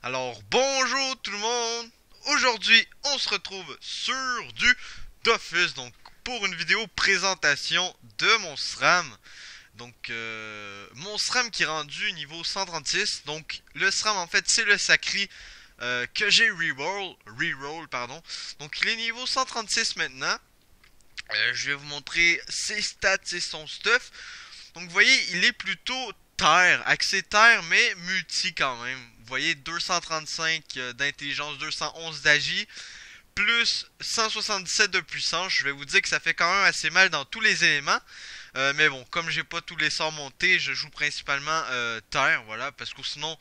Alors bonjour tout le monde. Aujourd'hui on se retrouve sur du Dofus, donc pour une vidéo présentation de mon SRAM. Donc mon SRAM qui est rendu niveau 136. Donc le SRAM en fait c'est le Sacri que j'ai reroll pardon. Donc il est niveau 136 maintenant. Je vais vous montrer ses stats et son stuff. Donc vous voyez, il est plutôt terre, axé terre, mais multi quand même. Vous voyez, 235 d'intelligence, 211 d'agi, plus 177 de puissance. Je vais vous dire que ça fait quand même assez mal dans tous les éléments. Mais bon, comme j'ai pas tous les sorts montés, je joue principalement terre, voilà, parce que sinon,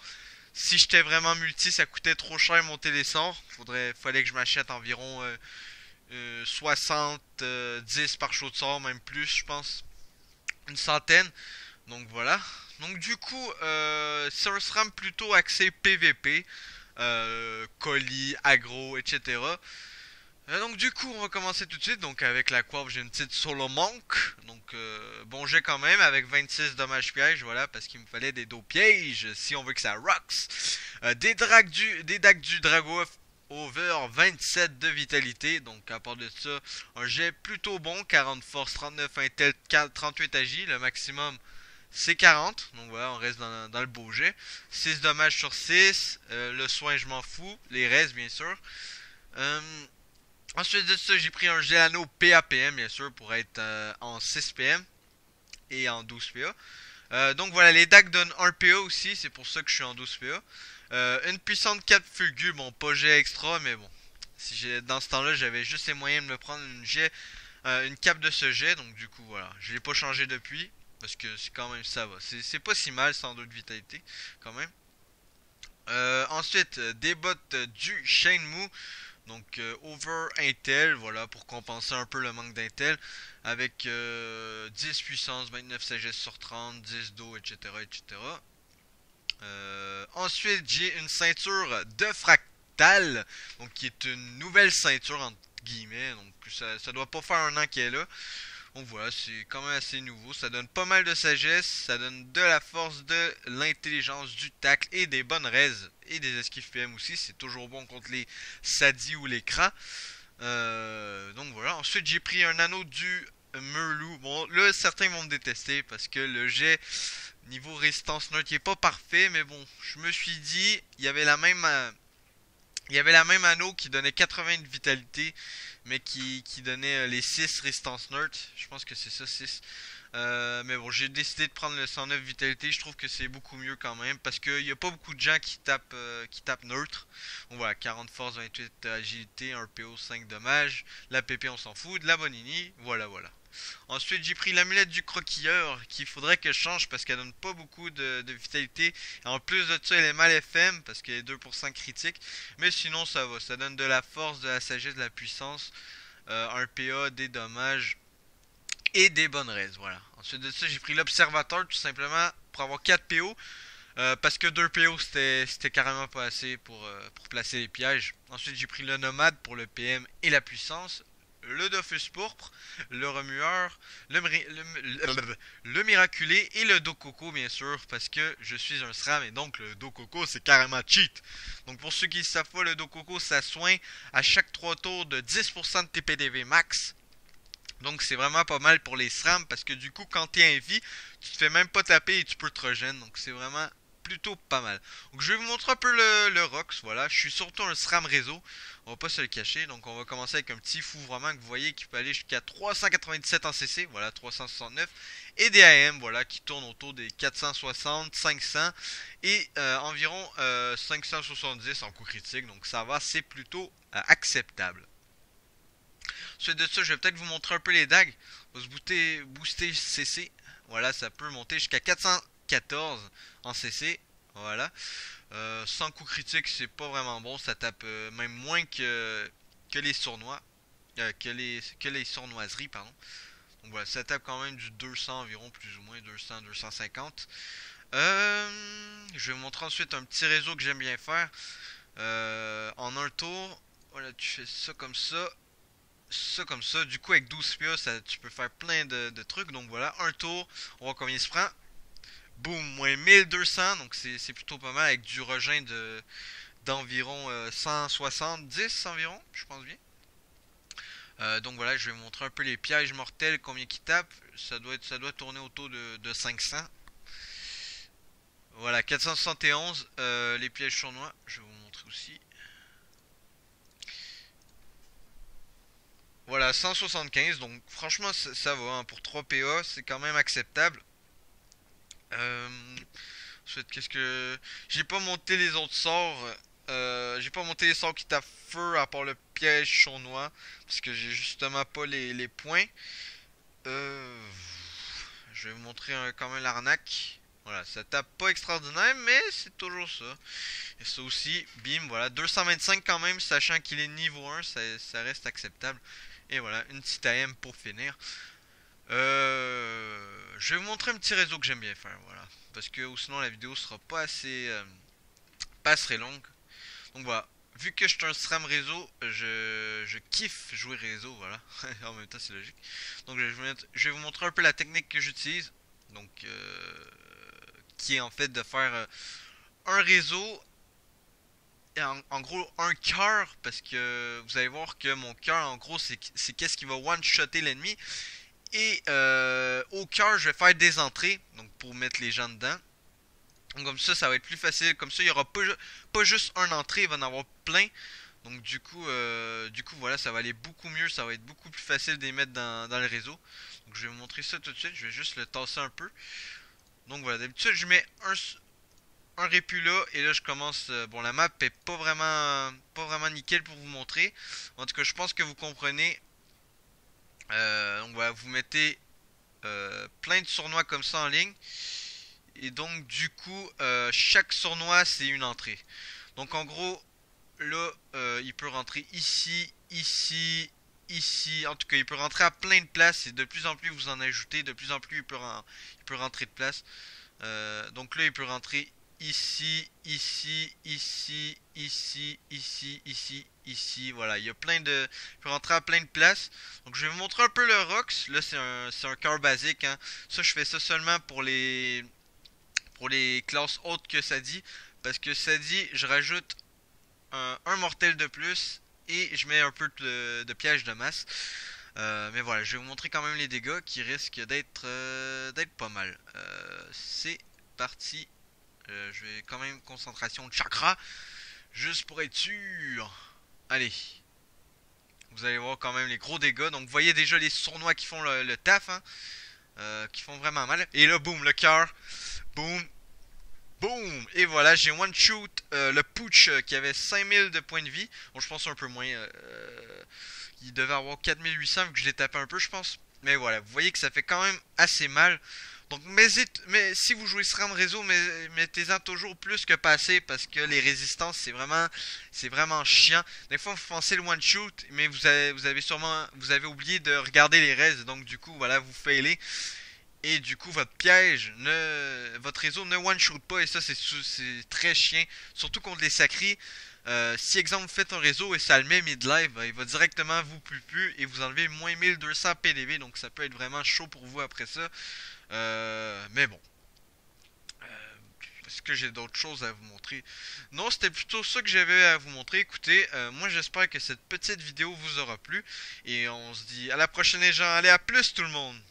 si j'étais vraiment multi, ça coûtait trop cher monter les sorts. Fallait que je m'achète environ 70 par show de sort, même plus, je pense. Une centaine. Donc voilà. Donc du coup, c'est un SRAM plutôt axé PVP, colis, agro, etc. Donc du coup, on va commencer tout de suite. Donc avec la coiffe, j'ai une petite solo monk. Donc bon jet quand même avec 26 dommages pièges, voilà, parce qu'il me fallait des dos pièges si on veut que ça rocks. Des dagues du Drago over 27 de vitalité. Donc à part de ça, un jet plutôt bon, 40 force, 39 intel, 38 agi, le maximum c'est 40, donc voilà, on reste dans le beau jet. 6 dommages sur 6, le soin je m'en fous, les restes bien sûr. Euh, Ensuite de ça, j'ai pris un Gelano PAPM bien sûr pour être en 6 PM et en 12 PA. Donc voilà, les dagues donnent 1 PA aussi, c'est pour ça que je suis en 12 PA. Une puissante 4 fulgure, bon pas jet extra, mais bon. Si dans ce temps-là, j'avais juste les moyens de me prendre une cape de ce jet, donc du coup voilà, je l'ai pas changé depuis. Parce que c'est quand même ça va. C'est pas si mal sans doute vitalité quand même. Ensuite, des bottes du Shenmue. Donc over Intel, voilà, pour compenser un peu le manque d'Intel. Avec 10 puissance, 29 sagesse sur 30, 10 d'eau, etc. etc. Ensuite, j'ai une ceinture de fractal. Donc qui est une nouvelle ceinture entre guillemets. Donc ça doit pas faire un an qu'elle est là. Donc voilà, c'est quand même assez nouveau. Ça donne pas mal de sagesse, ça donne de la force, de l'intelligence, du tacle et des bonnes raises. Et des esquives PM aussi, c'est toujours bon contre les Sadis ou les Kras. Donc voilà, ensuite j'ai pris un anneau du Merlou. Bon, là certains vont me détester parce que le jet niveau résistance neutre il est pas parfait. Mais bon, je me suis dit, il y avait la même anneau qui donnait 80 de vitalité, mais qui donnait les 6 résistance neutre. Je pense que c'est ça, 6. Mais bon, j'ai décidé de prendre le 109 vitalité. Je trouve que c'est beaucoup mieux quand même, parce qu'il n'y a pas beaucoup de gens qui tapent neutre. Donc voilà, 40 force, 28 agilité, 1 PO, 5 dommages. La PP, on s'en fout. De la Bonini, voilà, voilà. Ensuite, j'ai pris l'amulette du croquilleur qu'il faudrait que je change parce qu'elle donne pas beaucoup de vitalité. Et en plus de ça, elle est mal FM parce qu'elle est 2% critique. Mais sinon, ça va. Ça donne de la force, de la sagesse, de la puissance, un PA, des dommages et des bonnes raises. Voilà. Ensuite de ça, j'ai pris l'observateur tout simplement pour avoir 4 PO. Parce que 2 PO c'était carrément pas assez pour placer les pièges. Ensuite j'ai pris le nomade pour le PM et la puissance, le Dofus pourpre, le remueur, le miraculé et le Dokoko bien sûr parce que je suis un SRAM et donc le Dokoko c'est carrément cheat. Donc pour ceux qui ne savent pas, le Dokoko ça soigne à chaque 3 tours de 10% de TPDV max. Donc c'est vraiment pas mal pour les SRAM parce que du coup quand t'es en vie, tu te fais même pas taper et tu peux te regen. Donc c'est vraiment plutôt pas mal. Donc je vais vous montrer un peu le Rox, voilà. Je suis surtout un SRAM réseau, on va pas se le cacher. Donc on va commencer avec un petit fou vraiment que vous voyez qui peut aller jusqu'à 397 en CC, voilà 369. Et des AM, voilà, qui tournent autour des 460, 500 et environ 570 en coup critique. Donc ça va, c'est plutôt acceptable. Ensuite de ça, je vais peut-être vous montrer un peu les dagues. On va se booster CC. Voilà, ça peut monter jusqu'à 414 en CC. Voilà. Sans coup critique, c'est pas vraiment bon. Ça tape même moins que les sournois. Que les sournoiseries, pardon. Donc voilà, ça tape quand même du 200 environ, plus ou moins 200, 250. Je vais vous montrer ensuite un petit réseau que j'aime bien faire. En un tour, voilà, tu fais ça comme ça. Ça comme ça. Du coup, avec 12 PA, tu peux faire plein de trucs. Donc voilà, un tour, on voit combien il se prend. Boum, moins 1200. Donc c'est plutôt pas mal avec du regain d'environ 170 environ, je pense bien. Donc voilà, je vais vous montrer un peu les pièges mortels, combien qui tapent. Ça doit tourner autour de 500. Voilà, 471 les pièges sournois, je vais vous montrer aussi. Voilà, 175, donc franchement ça va, hein, pour 3 PA, c'est quand même acceptable. Ensuite, qu'est-ce que... J'ai pas monté les autres sorts, j'ai pas monté les sorts qui tapent feu à part le piège sournois, parce que j'ai justement pas les points. Euh, je vais vous montrer quand même l'arnaque. Voilà, ça tape pas extraordinaire, mais c'est toujours ça. Et ça aussi, bim, voilà, 225 quand même, sachant qu'il est niveau 1, ça reste acceptable. Et voilà, une petite AM pour finir. Je vais vous montrer un petit réseau que j'aime bien faire, voilà. Parce que sinon la vidéo sera pas assez... pas très longue. Donc voilà, vu que je suis un SRAM réseau, je kiffe jouer réseau, voilà. En même temps c'est logique. Donc je vais vous montrer un peu la technique que j'utilise. Donc, qui est en fait de faire un réseau et en gros un cœur, parce que vous allez voir que mon cœur en gros c'est qu'est-ce qui va one-shotter l'ennemi. Et au cœur je vais faire des entrées, donc pour mettre les gens dedans. Donc comme ça va être plus facile, comme ça il n'y aura pas juste un entrée, il va en avoir plein. Donc du coup voilà, ça va aller beaucoup mieux, ça va être beaucoup plus facile de les mettre dans le réseau. Donc je vais vous montrer ça tout de suite, je vais juste le tasser un peu. Donc voilà, d'habitude je mets un répu là et là je commence. Bon, la map est pas vraiment nickel pour vous montrer. En tout cas, je pense que vous comprenez. Donc voilà, vous mettez plein de sournois comme ça en ligne. Et donc du coup, chaque sournois c'est une entrée. Donc en gros, là, il peut rentrer ici, ici, ici. En tout cas, il peut rentrer à plein de places. Et de plus en plus vous en ajoutez, de plus en plus il peut rentrer de place. Donc là, il peut rentrer ici, ici, ici, ici, ici, ici, ici. Voilà, il y a plein de... Il peut rentrer à plein de places. Donc je vais vous montrer un peu le Rox. Là, c'est un cœur basique, hein. Ça, je fais ça seulement pour les classes hautes que ça dit. Parce que ça dit, je rajoute un mortel de plus et je mets un peu de piège de masse. Mais voilà, je vais vous montrer quand même les dégâts qui risquent d'être pas mal. C'est parti. Je vais quand même concentration de chakra, juste pour être sûr. Allez. Vous allez voir quand même les gros dégâts. Donc vous voyez déjà les sournois qui font le taf, hein, qui font vraiment mal. Et là, boum, le cœur. Boum. Boum! Et voilà, j'ai one shoot le Pooch qui avait 5000 de points de vie. Bon, je pense un peu moins. Il devait avoir 4800 vu que je l'ai tapé un peu, je pense. Mais voilà, vous voyez que ça fait quand même assez mal. Donc, mais si vous jouez SRAM réseau, mettez-en toujours plus que pas assez parce que les résistances, c'est vraiment chiant. Des fois, vous pensez le one shoot, mais vous avez oublié de regarder les res. Donc, du coup, voilà, vous failez. Et du coup, votre réseau ne one-shot pas. Et ça, c'est très chiant. Surtout contre les sacrés. Si, exemple, vous faites un réseau et ça le met mid-live, il va directement vous plus et vous enlever moins 1200 PDV. Donc, ça peut être vraiment chaud pour vous après ça. Mais bon. Est-ce que j'ai d'autres choses à vous montrer? Non, c'était plutôt ça que j'avais à vous montrer. Écoutez, moi, j'espère que cette petite vidéo vous aura plu. Et on se dit à la prochaine, les gens. Allez, à plus tout le monde!